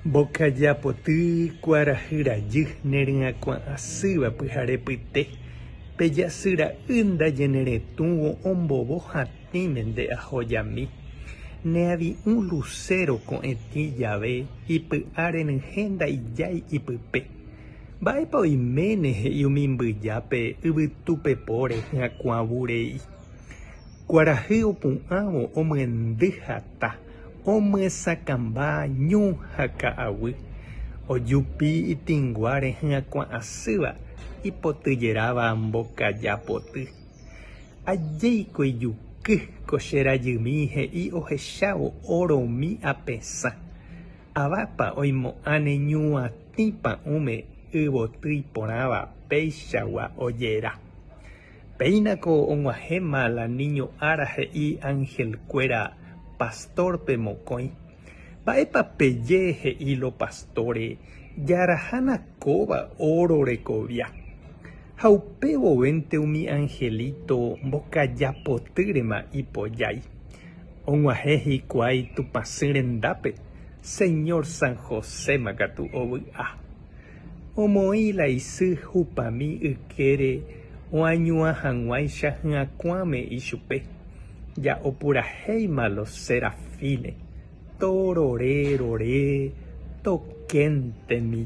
Bokajapoty kuarahyrajy nery'akuã'asýva pyharepyte pejasýra'y ndajeneretũvo ombovo hatĩme nde ahojami neavi'ũ lucero ko'ẽtĩ jave ipy'áre rehẽnda ijái ipype. Mba'épa oiméne he'i umi mbyjápe yvytupepóre hyakuãvurei. Kuarahy opu'ãvo omyendy hata, omyesakãmba ñu ha ka'aguy. Ojupi itinguáre hyakuã'asýva ipotyjeráva Mbokajapoty. Ajéiko ijuky ko che rajymi he'i ohechávo oromi apesã. Avápa oimo'ãne ñuatĩ pa'ũme yvoty iporãva péichagua ojera. Péinako og̃uahẽma la niño ára he'i ángelkuéra pastorpe mokõi. Mba'épa peje he'i lo pastore jarahánakóva oro rekovia. Ha upévovente umi angelito mbokajapotýrema ipojái. Og̃uahẽ hikuái tupãsy rendápe Señor San Joséma katu ovy'a. Omoĩ la isy hupami ykére oañuã hag̃uáicha hyakuãme ichupe. Ja'opurahéima los serafines. Torore rore tokéntemi